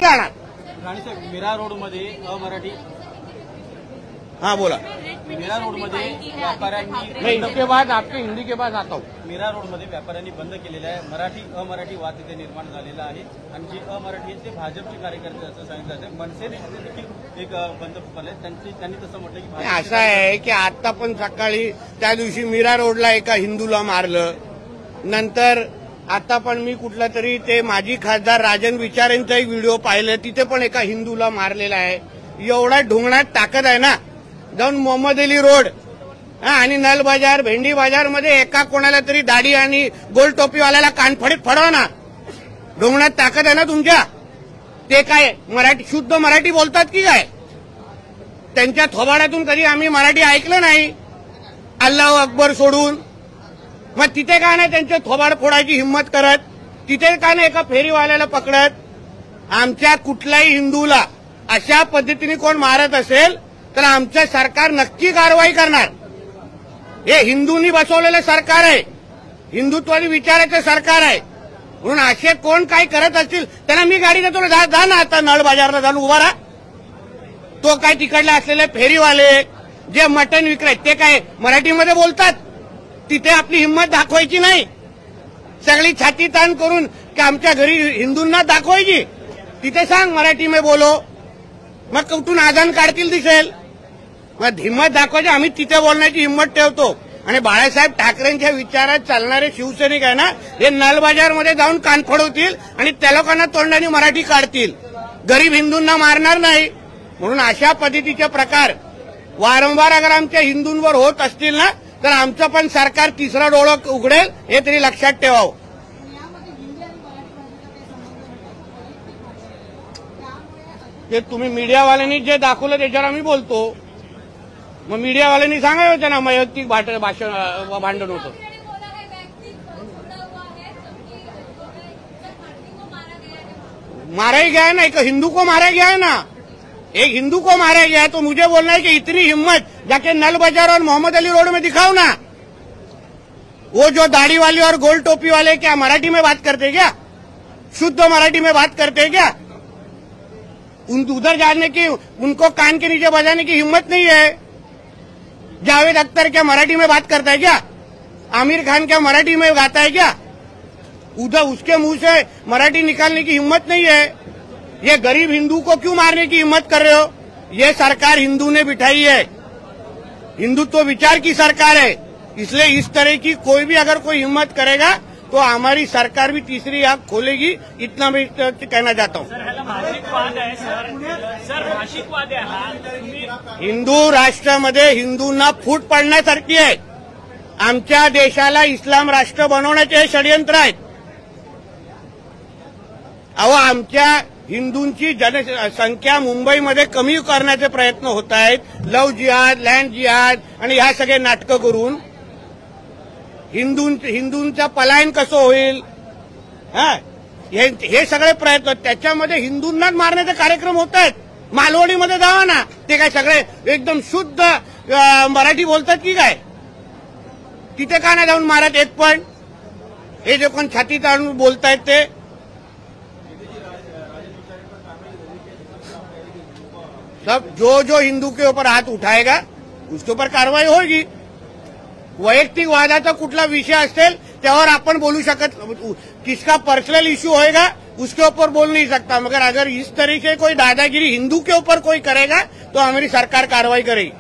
जाणार. राणे साहेब, मीरा रोडमध्ये अमराठी बोला. मीरा रोडमध्ये व्यापाऱ्यांनी हिंदी के बाद आपके हिंदी के बाद आता हूं. मीरा रोडमध्ये व्यापाऱ्यांनी बंद केलेलं आहे. अमराठी वाद तिथे निर्माण झालेला आहे आणि जे अमराठी आहेत ते भाजपचे कार्यकर्ते असं सांगितलं जातं. मनसेने देखील एक बंद पुकारलाय. त्यांनी तसं म्हटलं की असं आहे की आता पण सकाळी त्या दिवशी मीरा रोडला एका हिंदूला मारलं. नंतर आता पण मी कुठला तरी ते माजी खासदार राजन विचारेंचा एक व्हिडिओ पाहिलं, तिथे पण एका हिंदूला मारलेला आहे. एवढा ढोंगणात ताकद आहे ना, जाऊन मोहम्मद अली रोड आणि नल बाजार, भेंडी बाजार मध्ये एका कोणाला तरी दाढी आणि गोल टोपीवाल्याला कानफडीत फडवा ना. ढोंगणात ताकद आहे ना तुमच्या. ते काय मराठी शुद्ध मराठी बोलतात की काय? त्यांच्या थोबाडातून कधी आम्ही मराठी ऐकलं नाही, अल्लाहू अकबर सोडून. मग तिथे काय नाही त्यांचे थोबाड फोडायची हिंमत करत, तिथे काय नाही एका फेरीवाल्याला पकडत. आमच्या कुठल्याही हिंदूला अशा पद्धतीने कोण मारत असेल तर आमचं सरकार नक्की कारवाई करणार. हे हिंदूंनी बसवलेलं सरकार आहे, हिंदुत्वादी विचाराचं सरकार आहे. म्हणून असे कोण काय करत असतील त्यांना मी गाडी देतो, जा ना आता नळ बाजारला जाऊन उभा राहा. तो काय तिकडले असलेले फेरीवाले जे मटण विकतात ते काय मराठीमध्ये बोलतात? तिथे आपली हिंमत दाखवायची नाही. सगळी छाती ताण करून की आमच्या घरी हिंदूंना दाखवायची. तिथे सांग मराठी में बोलो, मग कुठून आजान काढतील दिसेल. मग हिंमत दाखवायची, आम्ही तिथे बोलण्याची हिंमत ठेवतो. आणि बाळासाहेब ठाकरेंच्या विचारात चालणारे शिवसैनिक आहे ना, हे नलबाजारमध्ये जाऊन कान फोडवतील आणि त्या लोकांना तोंडाने मराठी काढतील. गरीब हिंदूंना मारणार नाही. म्हणून अशा पद्धतीचे प्रकार वारंवार अगर आमच्या हिंदूंवर होत असतील ना, तर आमचं पण सरकार तिसरा डोळं उघडेल, हे तरी लक्षात ठेवावं. ते तुम्ही मीडियावाल्यांनी जे दाखवलं त्याच्यावर आम्ही बोलतो. मग मीडियावाल्यांनी सांगायला होतं ना वैयक्तिक भांडण होतं. मारा ही गया है ना, एक हिंदू को मारा गया है ना, एक हिंदू को मारा गया है. तो मुझे बोलना है कि इतनी हिम्मत जाके नल बाजार और मोहम्मद अली रोड में दिखाओ ना. वो जो दाढ़ी वाले और गोल टोपी वाले क्या मराठी में बात करते क्या? शुद्ध मराठी में बात करते क्या? उधर जाने की, उनको कान के नीचे बजाने की हिम्मत नहीं है. जावेद अख्तर क्या मराठी में बात करता है क्या? आमिर खान क्या मराठी में गाता है क्या? उधर उसके मुंह से मराठी निकालने की हिम्मत नहीं है. ये गरीब हिंदू को क्यों मारने की हिम्मत कर रहे हो? ये सरकार हिंदू ने बिठाई है, हिंदुत्व विचार की सरकार है. इसलिए इस तरह की कोई भी अगर कोई हिम्मत करेगा तो हमारी सरकार भी तीसरी आंख खोलेगी. इतना मैं कहना चाहता हूँ. हिंदू राष्ट्रामध्ये हिंदूंना फूट पडण्यासारखी आहे. आमच्या देशाला इस्लाम राष्ट्र बनवण्याचे हे षडयंत्र आहेत. अहो, आमच्या हिंदूंची जनसंख्या मुंबईमध्ये कमी करण्याचे प्रयत्न होत आहेत. लव्ह जिहाद, लँड जिहाद आणि ह्या सगळे नाटकं करून हिंदूंचं पलायन कसं होईल, हे सगळे प्रयत्न, त्याच्यामध्ये हिंदूंनाच मारण्याचे कार्यक्रम होत आहेत. मालवणीमध्ये जावा ना, ते काय सगळे एकदम शुद्ध मराठी बोलतात की काय? तिथे का नाही जाऊन मारत एक पण? हे जे कोण छाती ताणून बोलतायत ते सब जो हिंदू के ऊपर हाथ उठाएगा उसके ऊपर कार्रवाई होगी. वैयक्तिक वादाचा कुठला विषय असेल त्यावर आपण बोलू शकत, किसका पर्सनल इश्यू होएगा उसके ऊपर बोल नहीं सकता. मगर अगर इस तरह से कोई दादागिरी हिंदू के ऊपर कोई करेगा तो हमारी सरकार कार्रवाई करेगी.